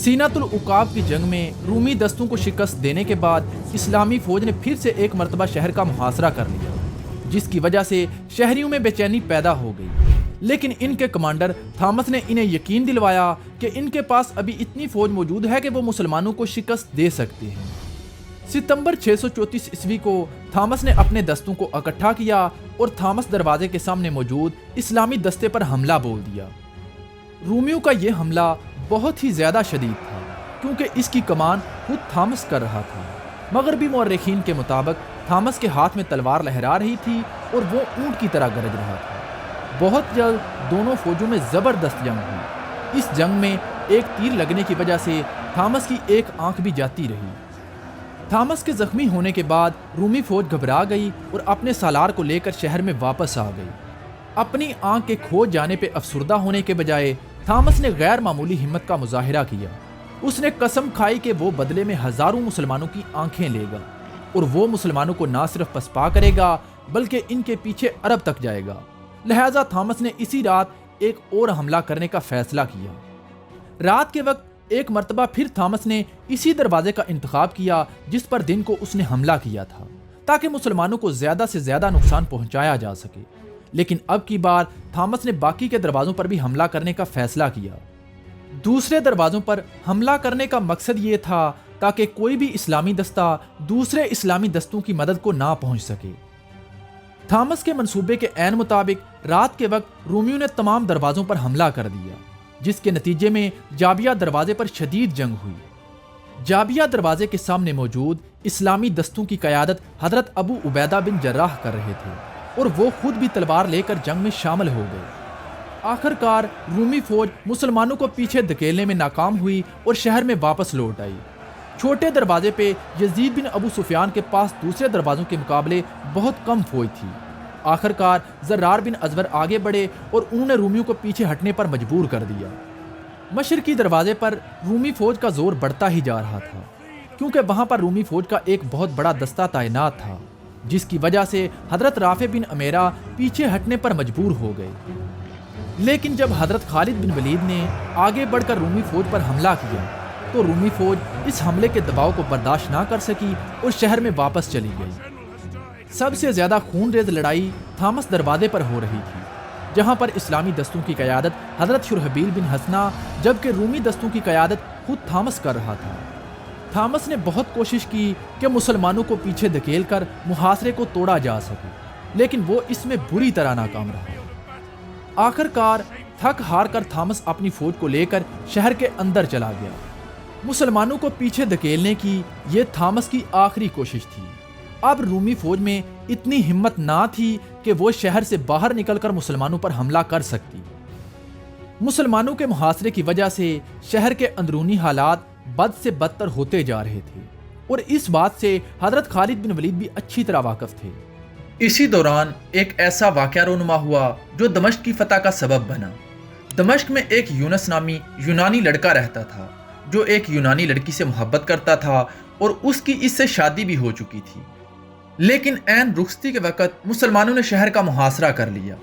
सीनातुल उकाब की जंग में रूमी दस्तों को शिकस्त देने के बाद इस्लामी फौज ने फिर से एक मरतबा शहर का मुहासरा कर लिया, जिसकी वजह से शहरियों में बेचैनी पैदा हो गई। लेकिन इनके कमांडर थॉमस ने इन्हें यकीन दिलवाया कि इनके पास अभी इतनी फौज मौजूद है कि वो मुसलमानों को शिकस्त दे सकते हैं। सितंबर 634 ईस्वी को थॉमस ने अपने दस्तों को इकट्ठा किया और थॉमस दरवाजे के सामने मौजूद इस्लामी दस्ते पर हमला बोल दिया। रूमियों का यह हमला बहुत ही ज्यादा शदीद था, क्योंकि इसकी कमान खुद थॉमस कर रहा था। मगरबी मौर्रिखीन के मुताबिक थॉमस के हाथ में तलवार लहरा रही थी और वो ऊंट की तरह गरज रहा था। बहुत जल्द दोनों फौजों में जबरदस्त जंग हुई। इस जंग में एक तीर लगने की वजह से थॉमस की एक आंख भी जाती रही। थॉमस के जख्मी होने के बाद रूमी फौज घबरा गई और अपने सालार को लेकर शहर में वापस आ गई। अपनी आंख के खो जाने पे अफसुर्दा होने के बजाय थॉमस ने गैर मामूली हिम्मत का मुजाहिरा किया। उसने कसम खाई कि वो बदले में हजारों मुसलमानों की आंखें लेगा और वो मुसलमानों को ना सिर्फ पसपा करेगा बल्कि इनके पीछे अरब तक जाएगा। लिहाजा थॉमस ने इसी रात एक और हमला करने का फैसला किया। रात के वक्त एक मर्तबा फिर थॉमस ने इसी दरवाजे का इंतखाब किया जिस पर दिन को उसने हमला किया था, ताकि मुसलमानों को ज्यादा से ज्यादा नुकसान पहुंचाया जा सके। लेकिन अब की बार थॉमस ने बाकी के दरवाजों पर भी हमला करने का फैसला किया। दूसरे दरवाजों पर हमला करने का मकसद ये था ताकि कोई भी इस्लामी दस्ता दूसरे इस्लामी दस्तों की मदद को ना पहुंच सके। थॉमस के मंसूबे के ऐन मुताबिक रात के वक्त रोमियो ने तमाम दरवाजों पर हमला कर दिया, जिसके नतीजे में जाबिया दरवाजे पर शदीद जंग हुई। जाबिया दरवाजे के सामने मौजूद इस्लामी दस्तों की क़यादत हजरत अबू उबैदा बिन जर्राह कर रहे थे और वो खुद भी तलवार लेकर जंग में शामिल हो गए। आखिरकार रूमी फौज मुसलमानों को पीछे धकेलने में नाकाम हुई और शहर में वापस लौट आई। छोटे दरवाजे पे यजीद बिन अबू सुफियान के पास दूसरे दरवाजों के मुकाबले बहुत कम फौज थी। आखिरकार ज़र्रार बिन अजवर आगे बढ़े और उन्होंने रूमियों को पीछे हटने पर मजबूर कर दिया। मशरकी दरवाजे पर रूमी फौज का जोर बढ़ता ही जा रहा था, क्योंकि वहां पर रूमी फौज का एक बहुत बड़ा दस्ता तैनात था, जिसकी वजह से हजरत राफे बिन अमेरा पीछे हटने पर मजबूर हो गए। लेकिन जब हजरत खालिद बिन वलीद ने आगे बढ़कर रूमी फौज पर हमला किया तो रूमी फौज इस हमले के दबाव को बर्दाश्त ना कर सकी और शहर में वापस चली गई। सबसे ज्यादा खूनरेज लड़ाई थॉमस दरवाजे पर हो रही थी, जहां पर इस्लामी दस्तों की क़यादत हजरत शुरहबील बिन हसना जबकि रूमी दस्तों की क़यादत खुद थॉमस कर रहा था। थॉमस ने बहुत कोशिश की कि मुसलमानों को पीछे धकेल कर मुहासरे को तोड़ा जा सके, लेकिन वो इसमें बुरी तरह नाकाम रहा। आखिरकार थक हार कर थॉमस अपनी फौज को लेकर शहर के अंदर चला गया। मुसलमानों को पीछे धकेलने की यह थॉमस की आखिरी कोशिश थी। अब रूमी फौज में इतनी हिम्मत ना थी कि वो शहर से बाहर निकलकर मुसलमानों पर हमला कर सकती। मुसलमानों के मुहासरे की वजह से शहर के अंदरूनी हालात बद से बदतर होते जा रहे थे और इस बात से हजरत खालिद बिन वलीद भी अच्छी तरह वाकिफ थे। इसी दौरान एक ऐसा वाक़या रोनुमा हुआ जो दमिश्क की फतह का सबब बना। दमिश्क में एक यूनस नामी यूनानी लड़का रहता था, जो एक यूनानी लड़की से मोहब्बत करता था और उसकी इससे शादी भी हो चुकी थी। लेकिन ऐन रुखसती के वक़्त मुसलमानों ने शहर का मुहासरा कर लिया।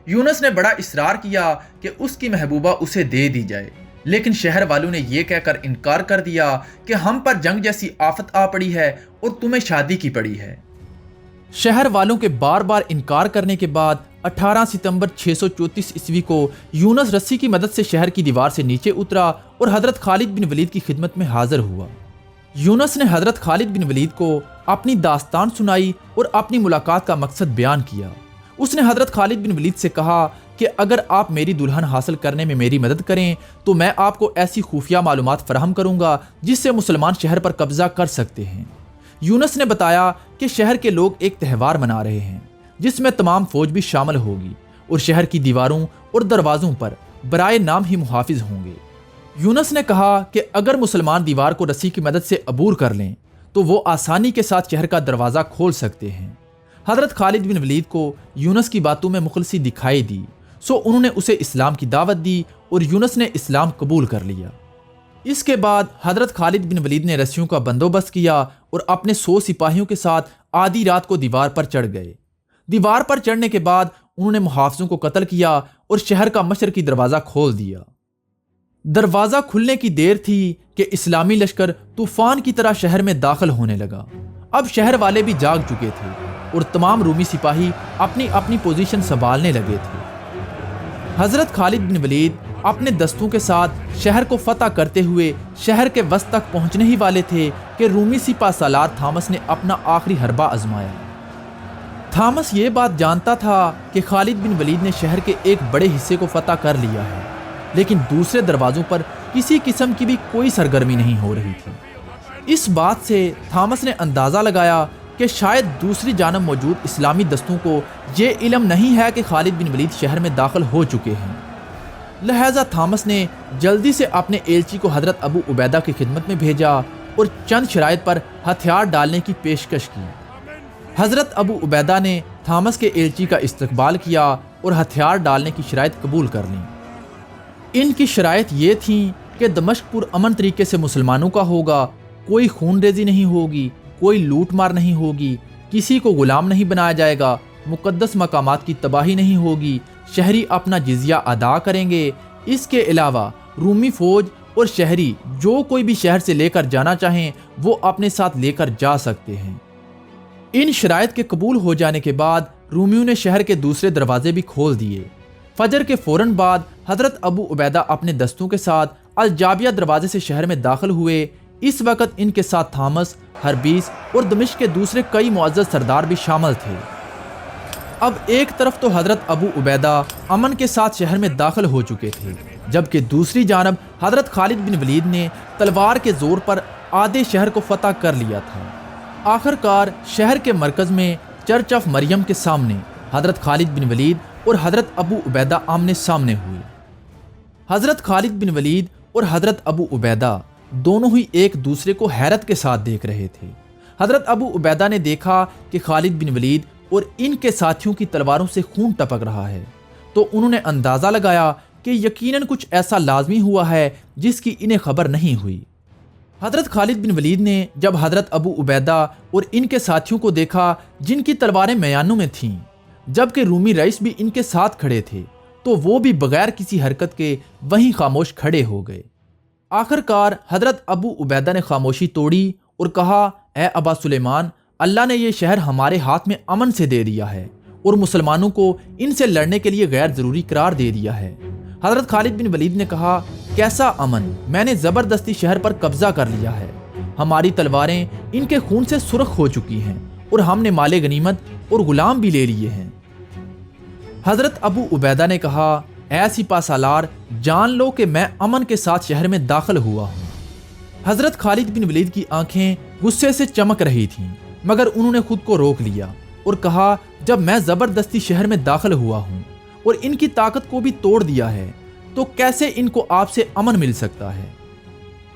यूनस ने बड़ा इसरार किया कि उसकी महबूबा उसे दे दी जाए, लेकिन शहर वालों ने यह कहकर इनकार कर दिया कि हम पर जंग जैसी आफत आ पड़ी है और तुम्हें शादी की पड़ी है। शहर वालों के बार बार इनकार करने के बाद 18 सितंबर 634 ईस्वी को यूनस रस्सी की मदद से शहर की दीवार से नीचे उतरा और हजरत खालिद बिन वलीद की खिदमत में हाजिर हुआ। यूनस ने हजरत खालिद बिन वलीद को अपनी दास्तान सुनाई और अपनी मुलाकात का मकसद बयान किया। उसने हजरत खालिद बिन वलीद से कहा कि अगर आप मेरी दुल्हन हासिल करने में मेरी मदद करें तो मैं आपको ऐसी खुफिया मालूमात फराहम करूंगा जिससे मुसलमान शहर पर कब्जा कर सकते हैं। यूनस ने बताया कि शहर के लोग एक त्यौहार मना रहे हैं जिसमें तमाम फौज भी शामिल होगी और शहर की दीवारों और दरवाजों पर बराए नाम ही मुहाफिज होंगे। यूनस ने कहा कि अगर मुसलमान दीवार को रस्सी की मदद से अबूर कर लें तो वो आसानी के साथ शहर का दरवाज़ा खोल सकते हैं। हजरत खालिद बिन वलीद को यूनस की बातों में मुखलसी दिखाई दी, सो उन्होंने उसे इस्लाम की दावत दी और यूनस ने इस्लाम कबूल कर लिया। इसके बाद हजरत खालिद बिन वलीद ने रस्सियों का बंदोबस्त किया और अपने 100 सिपाहियों के साथ आधी रात को दीवार पर चढ़ गए। दीवार पर चढ़ने के बाद उन्होंने मुहाफिजों को कत्ल किया और शहर का मशरकी दरवाज़ा खोल दिया। دروازہ کھلنے کی دیر تھی کہ اسلامی لشکر طوفان کی طرح شہر میں داخل ہونے لگا۔ اب شہر والے بھی جاگ چکے تھے اور تمام رومی سپاہی اپنی اپنی پوزیشن سنبھالنے لگے تھے۔ حضرت خالد بن ولید اپنے دستوں کے ساتھ شہر کو فتح کرتے ہوئے شہر کے وسط تک پہنچنے ہی والے تھے کہ رومی سپہ سالار تھامس نے اپنا آخری حربہ آزمایا۔ تھامس یہ بات جانتا تھا کہ خالد بن ولید نے شہر کے ایک بڑے حصے کو فتح کر لیا ہے، لیکن دوسرے دروازوں پر کسی قسم کی بھی کوئی سرگرمی نہیں ہو رہی تھی۔ اس بات سے تھامس نے اندازہ لگایا کہ شاید دوسری جانب موجود اسلامی دستوں کو یہ علم نہیں ہے کہ خالد بن ولید شہر میں داخل ہو چکے ہیں۔ لہٰذا تھامس نے جلدی سے اپنے ایلچی کو حضرت ابو عبیدہ کی خدمت میں بھیجا اور چند شرائط پر ہتھیار ڈالنے کی پیشکش کی۔ حضرت ابو عبیدہ نے تھامس کے ایلچی کا استقبال کیا اور ہتھیار ڈالنے کی شرائط قبول کر لیں۔ ان کی شرائط یہ تھیں کہ دمشق پر امن طریقے سے مسلمانوں کا ہوگا، کوئی خون ریزی نہیں ہوگی، کوئی لوٹ مار نہیں ہوگی، کسی کو غلام نہیں بنایا جائے گا، مقدس مقامات کی تباہی نہیں ہوگی، شہری اپنا جزیہ ادا کریں گے۔ اس کے علاوہ رومی فوج اور شہری جو کوئی بھی شہر سے لے کر جانا چاہیں وہ اپنے ساتھ لے کر جا سکتے ہیں۔ ان شرائط کے قبول ہو جانے کے بعد رومیوں نے شہر کے دوسرے دروازے بھی کھول دیے۔ فجر کے فوراً بعد حضرت ابو عبیدہ اپنے دستوں کے ساتھ الجابیہ دروازے سے شہر میں داخل ہوئے۔ اس وقت ان کے ساتھ تھامس، ہربیس اور دمشق کے دوسرے کئی معزز سردار بھی شامل تھے۔ اب ایک طرف تو حضرت ابو عبیدہ امن کے ساتھ شہر میں داخل ہو چکے تھے، جبکہ دوسری جانب حضرت خالد بن ولید نے تلوار کے زور پر آدھے شہر کو فتح کر لیا تھا۔ آخر کار شہر کے مرکز میں چرچ آف مریم کے سامنے حضرت خالد بن ولید اور حضرت ابو عبیدہ آمنے سامنے ہوئے۔ حضرت خالد بن ولید اور حضرت ابو عبیدہ دونوں ہی ایک دوسرے کو حیرت کے ساتھ دیکھ رہے تھے۔ حضرت ابو عبیدہ نے دیکھا کہ خالد بن ولید اور ان کے ساتھیوں کی تلواروں سے خون ٹپک رہا ہے، تو انہوں نے اندازہ لگایا کہ یقیناً کچھ ایسا لازمی ہوا ہے جس کی انہیں خبر نہیں ہوئی۔ حضرت خالد بن ولید نے جب حضرت ابو عبیدہ اور ان کے ساتھیوں کو دیکھا جن کی تلواریں میانوں میں تھیں، جبکہ رومی رئیس بھی ان کے ساتھ کھڑے تھے، تو وہ بھی بغیر کسی حرکت کے وہیں خاموش کھڑے ہو گئے۔ آخر کار حضرت ابو عبیدہ نے خاموشی توڑی اور کہا، اے ابا سلیمان، اللہ نے یہ شہر ہمارے ہاتھ میں امن سے دے دیا ہے اور مسلمانوں کو ان سے لڑنے کے لیے غیر ضروری قرار دے دیا ہے۔ حضرت خالد بن ولید نے کہا، کیسا امن؟ میں نے زبردستی شہر پر قبضہ کر لیا ہے، ہماری تلواریں ان کے خون سے سرخ ہو چکی ہیں اور ہم نے مال غنیمت اور غلام بھی لے لیے ہیں۔ حضرت ابو عبیدہ نے کہا، اے سپہ سالار، جان لو کہ میں امن کے ساتھ شہر میں داخل ہوا ہوں۔ حضرت خالد بن ولید کی آنکھیں غصے سے چمک رہی تھیں، مگر انہوں نے خود کو روک لیا اور کہا، جب میں زبردستی شہر میں داخل ہوا ہوں اور ان کی طاقت کو بھی توڑ دیا ہے تو کیسے ان کو آپ سے امن مل سکتا ہے؟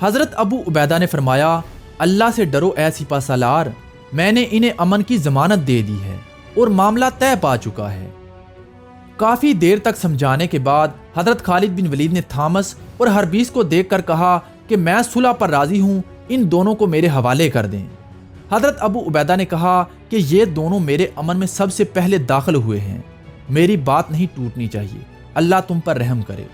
حضرت ابو عبیدہ نے فرمایا، اللہ سے ڈرو اے سپہ سالار، میں نے انہیں امن کی ضمانت دے دی ہے اور معاملہ طے پا چکا ہے۔ کافی دیر تک سمجھانے کے بعد حضرت خالد بن ولید نے تھامس اور ہربیس کو دیکھ کر کہا کہ میں صلح پر راضی ہوں، ان دونوں کو میرے حوالے کر دیں۔ حضرت ابو عبیدہ نے کہا کہ یہ دونوں میرے امن میں سب سے پہلے داخل ہوئے ہیں، میری بات نہیں ٹوٹنی چاہیے، اللہ تم پر رحم کرے۔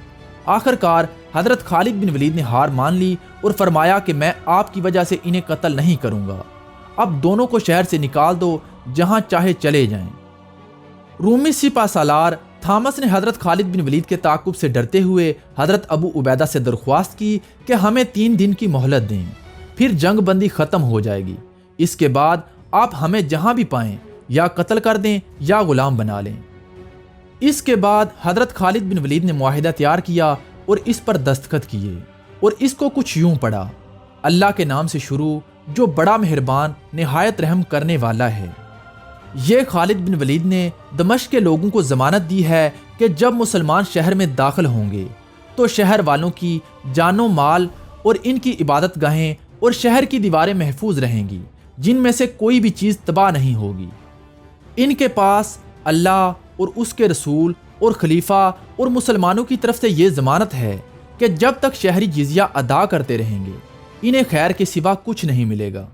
آخر کار حضرت خالد بن ولید نے ہار مان لی اور فرمایا کہ میں آپ کی وجہ سے انہیں قتل نہیں کروں گا، اب دونوں کو شہر سے نکال دو، جہاں چاہے چلے جائیں۔ رومی سپہ سالار تھامس نے حضرت خالد بن ولید کے تعاقب سے ڈرتے ہوئے حضرت ابو عبیدہ سے درخواست کی کہ ہمیں 3 دن کی مہلت دیں، پھر جنگ بندی ختم ہو جائے گی، اس کے بعد آپ ہمیں جہاں بھی پائیں یا قتل کر دیں یا غلام بنا لیں۔ اس کے بعد حضرت خالد بن ولید نے معاہدہ تیار کیا اور اس پر دستخط کیے اور اس کو کچھ یوں پڑھا، اللہ کے نام سے شروع جو بڑا مہربان نہایت رحم کرنے والا ہے۔ یہ خالد بن ولید نے دمشق کے لوگوں کو ضمانت دی ہے کہ جب مسلمان شہر میں داخل ہوں گے تو شہر والوں کی جان و مال اور ان کی عبادت گاہیں اور شہر کی دیواریں محفوظ رہیں گی، جن میں سے کوئی بھی چیز تباہ نہیں ہوگی۔ ان کے پاس اللہ اور اس کے رسول اور خلیفہ اور مسلمانوں کی طرف سے یہ ضمانت ہے کہ جب تک شہری جزیہ ادا کرتے رہیں گے انہیں خیر کے سوا کچھ نہیں ملے گا۔